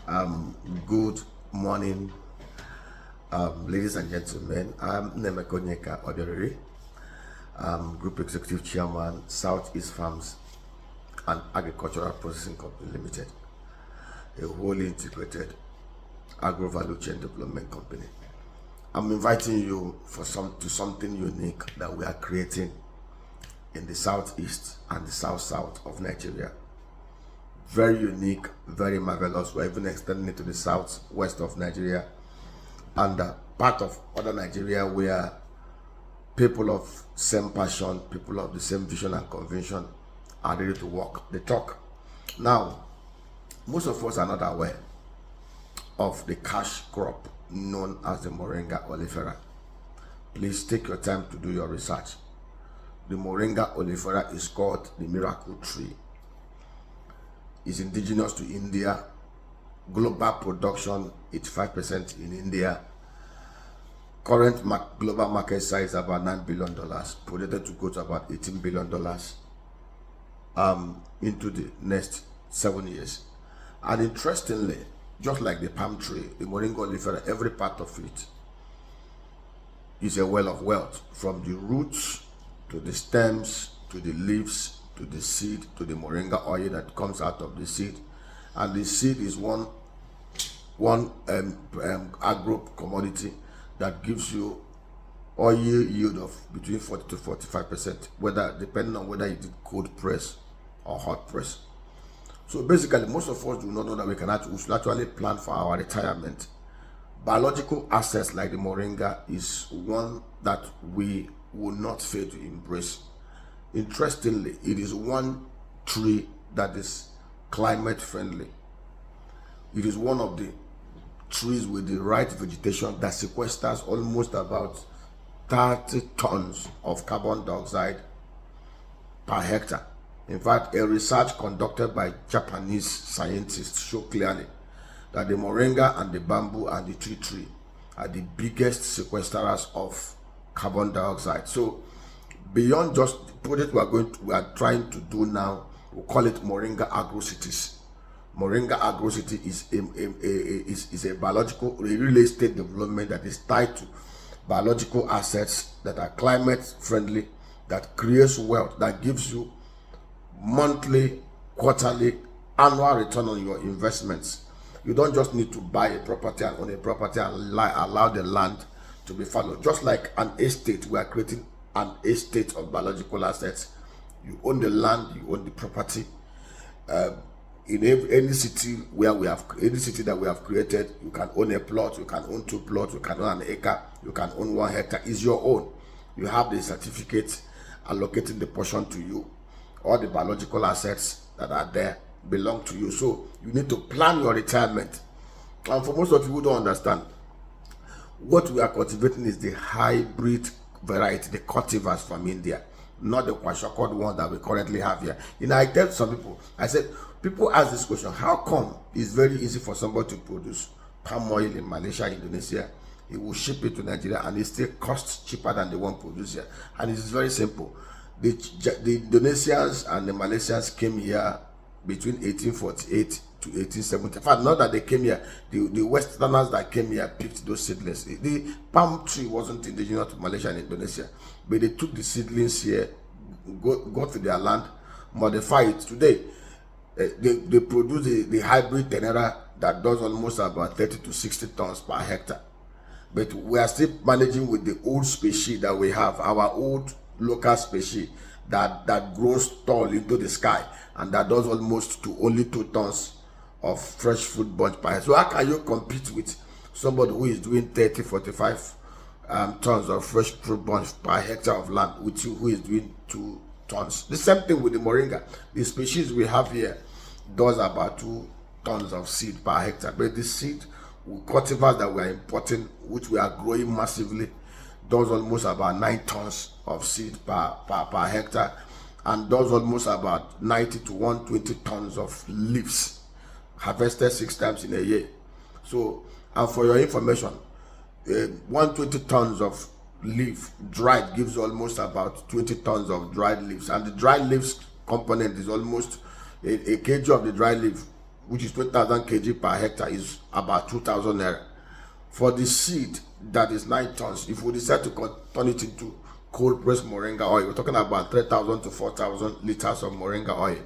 Good morning, ladies and gentlemen. I'm Nemekonyeka Oderere, Group Executive Chairman, Southeast Farms and Agricultural Processing Company Limited, a wholly integrated agro-value chain development company. I'm inviting you to something unique that we are creating in the southeast and the south of Nigeria. Very unique, very marvelous. We're even extending it to the southwest of Nigeria and part of other Nigeria where people of same passion, people of the same vision and conviction are ready to walk the talk. Now, most of us are not aware of the cash crop known as the Moringa oleifera. Please take your time to do your research. The Moringa oleifera is called the miracle tree. It's indigenous to India. Global production 85% in India. Current global market size about $9 billion, projected to go to about $18 billion into the next 7 years. And interestingly, just like the palm tree, the Moringa oleifera, every part of it is a well of wealth, from the roots to the stems to the leaves to the seed to the moringa oil that comes out of the seed. And the seed is one agro commodity that gives you oil yield of between 40 to 45%, whether depending on whether you did cold press or hot press. So basically, most of us do not know that we should actually plan for our retirement. Biological assets like the moringa is one that we will not fail to embrace. Interestingly, it is one tree that is climate friendly. It is one of the trees with the right vegetation that sequesters almost about 30 tons of carbon dioxide per hectare. In fact, a research conducted by Japanese scientists show clearly that the moringa and the bamboo and the tree are the biggest sequesters of carbon dioxide. So beyond just the project we are trying to do now, we call it Moringa Agro Cities. Moringa Agro City is a biological real estate development that is tied to biological assets that are climate friendly, that creates wealth, that gives you monthly, quarterly, annual return on your investments. You don't just need to buy a property and own a property and allow the land to be followed. Just like an estate, we are creating an estate of biological assets. You own the land, you own the property. In any city that we have created, you can own a plot, you can own 2 plots, you can own an acre, you can own 1 hectare. It's your own. You have the certificate allocating the portion to you. All the biological assets that are there belong to you. So you need to plan your retirement. And for most of you who don't understand, what we are cultivating is the hybrid variety, the cultivars from India, not the kwashakod one that we currently have here. I tell some people, I said, people ask this question, how come it's very easy for somebody to produce palm oil in Malaysia, Indonesia? He will ship it to Nigeria and it still costs cheaper than the one produced here. And it is very simple. The Indonesians and the Malaysians came here between 1848 to 1870. In fact, not that they came here, the Westerners that came here picked those seedlings. The palm tree wasn't indigenous to Malaysia and Indonesia, but they took the seedlings here, go to their land, modify it. Today, they produce the hybrid tenera that does almost about 30 to 60 tons per hectare. But we are still managing with the old species that we have, our old local species that grows tall into the sky and that does almost to only 2 tons of fresh fruit bunch per hectare. So how can you compete with somebody who is doing 30, 45 tons of fresh fruit bunch per hectare of land with you who is doing 2 tons? The same thing with the moringa. The species we have here does about 2 tons of seed per hectare, but the seed cultivars that we are importing, which we are growing massively, does almost about 9 tons of seed per hectare and does almost about 90 to 120 tons of leaves harvested 6 times in a year. So, and for your information, 120 tons of leaf dried gives almost about 20 tons of dried leaves, and the dried leaves component is almost a kg of the dried leaf which is 20,000 kg per hectare, is about 2,000 naira. For the seed that is 9 tons, if we decide to turn it into cold pressed moringa oil, we're talking about 3,000 to 4,000 liters of moringa oil.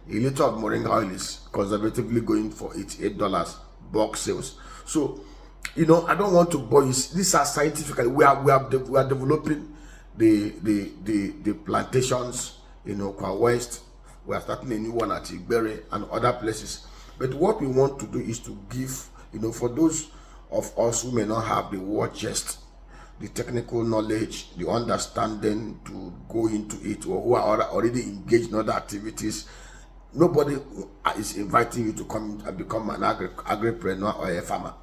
A liter of moringa oil is conservatively going for $88 bulk sales. So, I don't want to bore you. These are scientifically, we are developing the plantations, Kwa West. We are starting a new one at Hectares and other places. But what we want to do is to give, for those of us who may not have the war chest, the technical knowledge, the understanding to go into it, or who are already engaged in other activities, nobody is inviting you to come and become an agripreneur or a farmer.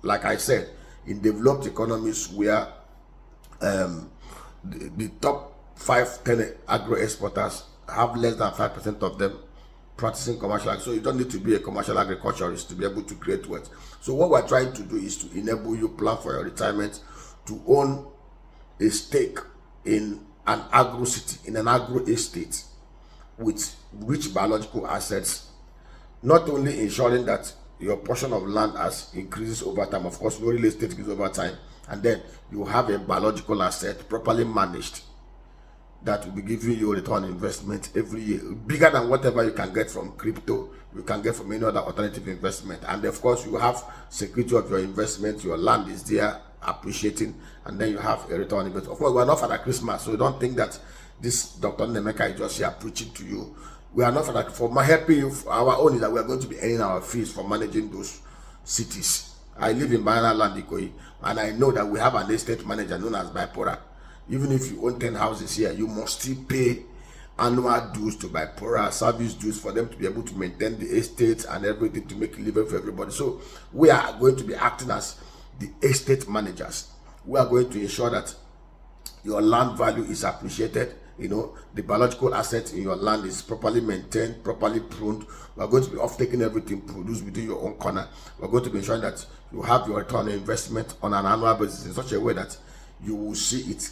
Like I said, in developed economies where the top 5-10 agro exporters have less than 5% of them practicing commercial agriculture. So you don't need to be a commercial agriculturist to be able to create wealth. So what we're trying to do is to enable you plan for your retirement, to own a stake in an agro city, in an agro estate with rich biological assets, not only ensuring that your portion of land has increases over time. Of course, no real estate increases over time, and then you have a biological asset properly managed that will be giving you a return on investment every year, bigger than whatever you can get from crypto, you can get from any other alternative investment. And of course, you have security of your investment, your land is there appreciating, and then you have a return on investment. Of course, we're not Father Christmas, so don't think that this Dr. Nemeka is just here preaching to you. We are not for my helping you. Our own is that we are going to be earning our fees for managing those cities. I live in Banana Land, Ikoyi, and I know that we have an estate manager known as Bipora. Even if you own 10 houses here, you must still pay annual dues to Bipora, service dues, for them to be able to maintain the estate and everything, to make a living for everybody. So we are going to be acting as the estate managers. We are going to ensure that your land value is appreciated. The biological asset in your land is properly maintained, properly pruned. We are going to be off-taking everything produced within your own corner. We are going to be ensuring that you have your return on investment on an annual basis in such a way that you will see it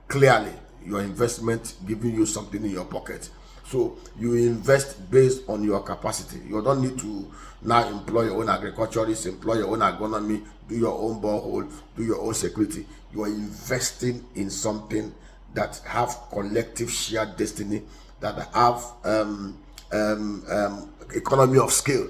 clearly, your investment giving you something in your pocket. So you invest based on your capacity. You don't need to now employ your own agriculturists, employ your own agronomy, do your own borehole, do your own security. You are investing in something that have collective shared destiny, that have economy of scale.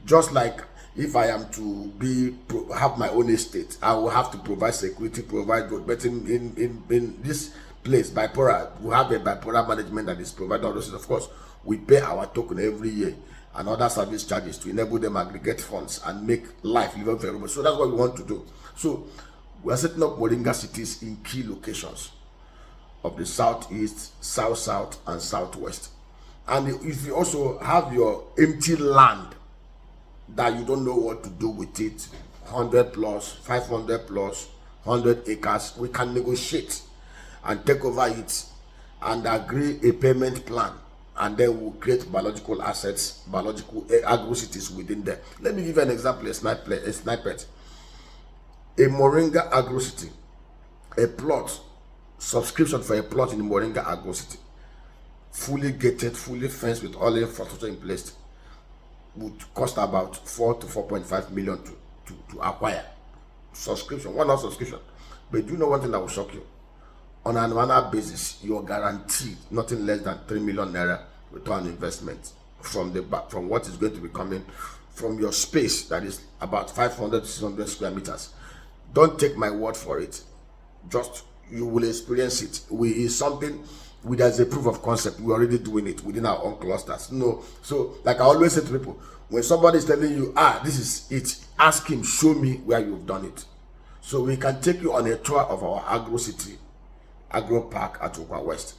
Just like if I am to have my own estate, I will have to provide security, provide growth. But in this place, Bipora, we have a Bipora management that is providing all those. Of course, we pay our token every year and other service charges to enable them aggregate funds and make life livable for everybody. So that's what we want to do. So we are setting up moringa cities in key locations of the southeast, south, and southwest. And if you also have your empty land that you don't know what to do with it, 100 plus, 500 plus, 100 acres, we can negotiate and take over it and agree a payment plan, and then we'll create biological assets, biological agro cities within there. Let me give you an example, a snippet. A moringa agro city, a plot, subscription for a plot in the moringa agro city, fully gated, fully fenced with all the infrastructure in place, would cost about 4 to 4.5 million to acquire. Subscription, one hour subscription. But do you know one thing that will shock you? On an annual basis, you are guaranteed nothing less than 3 million naira return on investment from what is going to be coming from your space that is about 500 to 600 square meters. Don't take my word for it. Just you will experience it. It's something there's a proof of concept. We're already doing it within our own clusters. So like I always say to people, when somebody is telling you, this is it, ask him, show me where you've done it. So we can take you on a tour of our agro city, agro park at Okwa West,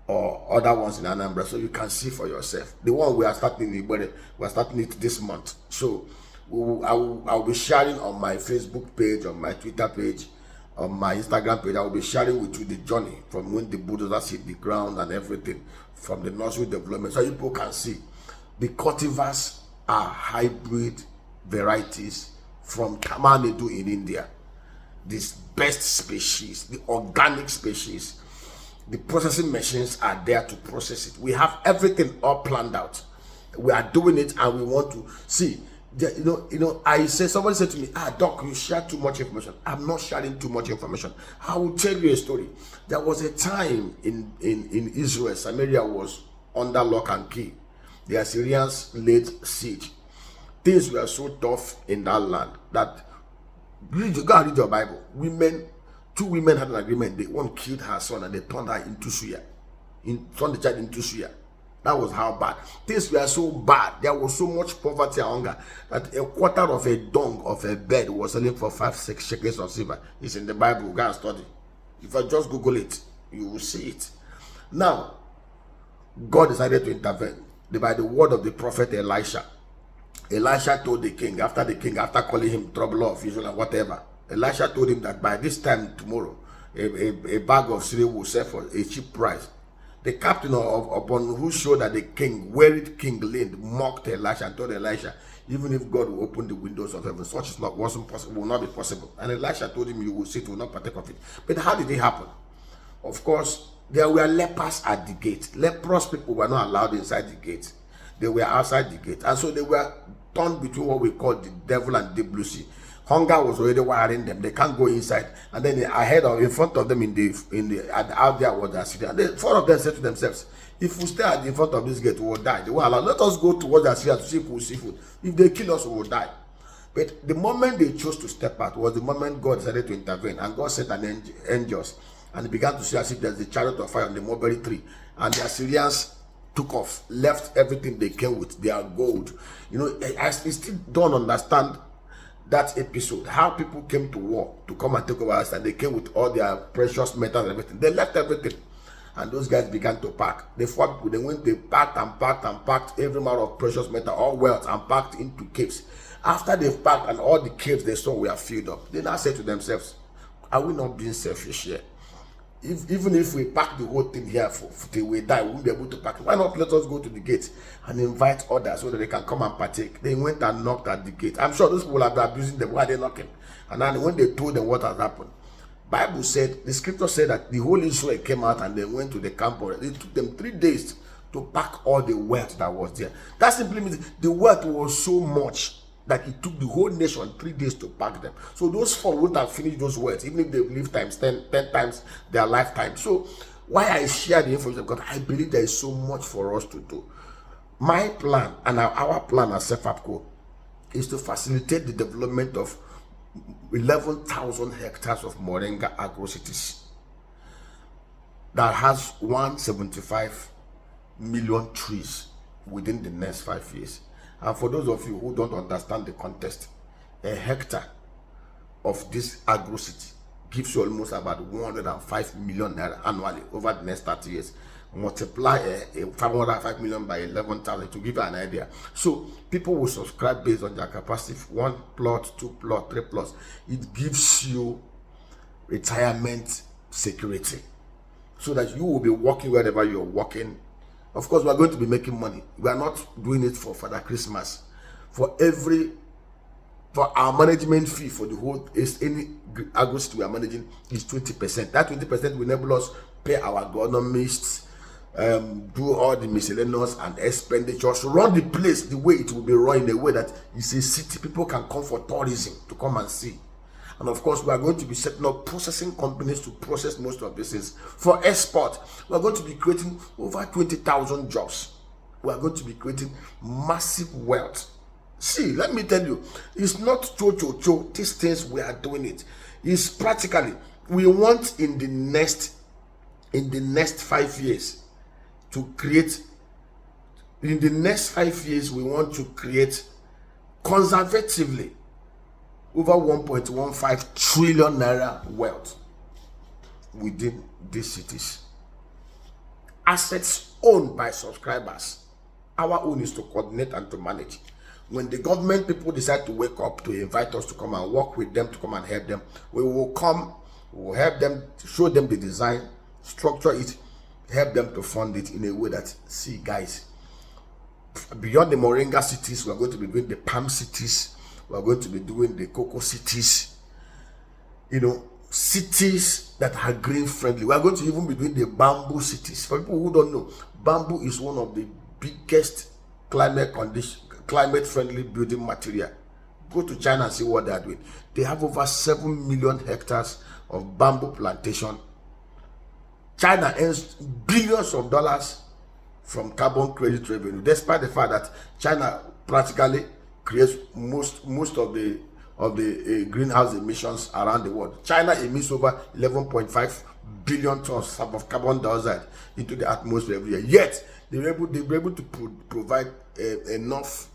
or other ones in Anambra, so you can see for yourself. The one we are starting in Igbere, we are starting it this month. So I'll be sharing on my Facebook page, on my Twitter page, on my Instagram page. I will be sharing with you the journey from when the bulldozers hit the ground and everything, from the nursery development, so people can see. The cultivars are hybrid varieties from Tamil in India. This best species, the organic species. The processing machines are there to process it. We have everything all planned out. We are doing it, and we want to see. I say, somebody said to me, Doc, you share too much information. I'm not sharing too much information. I will tell you a story. There was a time in Israel, Samaria was under lock and key. The Assyrians laid siege. Things were so tough in that land that, go and read your Bible. Two women had an agreement. One killed her son and they turned her into suya. Turned the child into suya. That was how bad. Things were so bad. There was so much poverty and hunger that a quarter of a dung of a bed was selling for 5-6 shekels of silver. It's in the Bible. Go and study. If I just Google it, you will see it. Now, God decided to intervene by the word of the prophet Elisha. Elisha told the king, after calling him trouble of Israel and whatever, Elisha told him that by this time tomorrow, a bag of cereal will sell for a cheap price. The captain upon whose shoulder the king, wearied king, leaned, mocked Elisha and told Elisha, even if God will open the windows of heaven, such wasn't possible, will not be possible. And Elisha told him, you will see it, will not partake of it. But how did it happen? Of course, there were lepers at the gate. Leprous people were not allowed inside the gate. They were outside the gate. And so they were torn between what we call the devil and the blue sea. Hunger was already wiring them. They can't go inside. And then in front of them out there was the Assyrian. And 4 of them said to themselves, if we stay in front of this gate, we will die. They will allow. Let us go towards the Assyrian to see if we will see food. If they kill us, we will die. But the moment they chose to step out was the moment God decided to intervene. And God sent an angels. And they began to see as if there's a chariot of fire on the mulberry tree. And the Assyrians took off, left everything they came with, their gold. I still don't understand that episode, how people came to war to come and take over us, and they came with all their precious metals and everything. They left everything, and those guys began to pack. They fought people. They packed every amount of precious metal, all wealth, and packed into caves. After they've packed and all the caves they saw were filled up, they now said to themselves, are we not being selfish here? Even if we pack the whole thing here till we die, we won't be able to pack it. Why not let us go to the gate and invite others so that they can come and partake? They went and knocked at the gate. I'm sure those people have been abusing them. Why are they knocking? And then when they told them what had happened, Bible said, the scripture said that the whole Israel came out and they went to the camp. It took them 3 days to pack all the wealth that was there. That simply means the wealth was so much that it took the whole nation 3 days to pack them. So those 4 wouldn't have finished those words, even if they lived times 10 times their lifetime. So why I share the information, because I believe there is so much for us to do. My plan and our plan as CEFAPCO is to facilitate the development of 11,000 hectares of Moringa agro-cities that has 175 million trees within the next 5 years. And for those of you who don't understand the context, a hectare of this agro city gives you almost about 105 million naira annually over the next 30 years. Multiply a 505 million by 11,000 to give you an idea. So people will subscribe based on their capacity. 1 plot, 2 plot, 3 plots. It gives you retirement security, so that you will be working wherever you're working. Of course, we are going to be making money. We are not doing it for Father Christmas. For our management fee for the whole, any agro we are managing is 20%. That 20% will enable us pay our agronomists, do all the miscellaneous and expenditures, run the place the way it will be run, in a way that it's a city people can come for tourism to come and see. And of course, we are going to be setting up processing companies to process most of these things. For export, we are going to be creating over 20,000 jobs. We are going to be creating massive wealth. See, let me tell you, it's not cho. These things we are doing it. It's practically, we want in the next 5 years to create, we want to create conservatively over 1.15 trillion naira wealth within these cities. Assets owned by subscribers. Our own is to coordinate and to manage. When the government people decide to wake up to invite us to come and work with them, to come and help them, we will come, we will help them, show them the design, structure it, help them to fund it in a way that, see guys, beyond the Moringa cities, we are going to be doing the palm cities, we are going to be doing the cocoa cities, cities that are green friendly. We are going to even be doing the bamboo cities. For people who don't know, bamboo is one of the biggest climate friendly building material. Go to China and see what they are doing. They have over 7 million hectares of bamboo plantation. China earns billions of dollars from carbon credit revenue, despite the fact that China practically creates most of the greenhouse emissions around the world. China emits over 11.5 billion tons of carbon dioxide into the atmosphere every year. Yet they were able to provide enough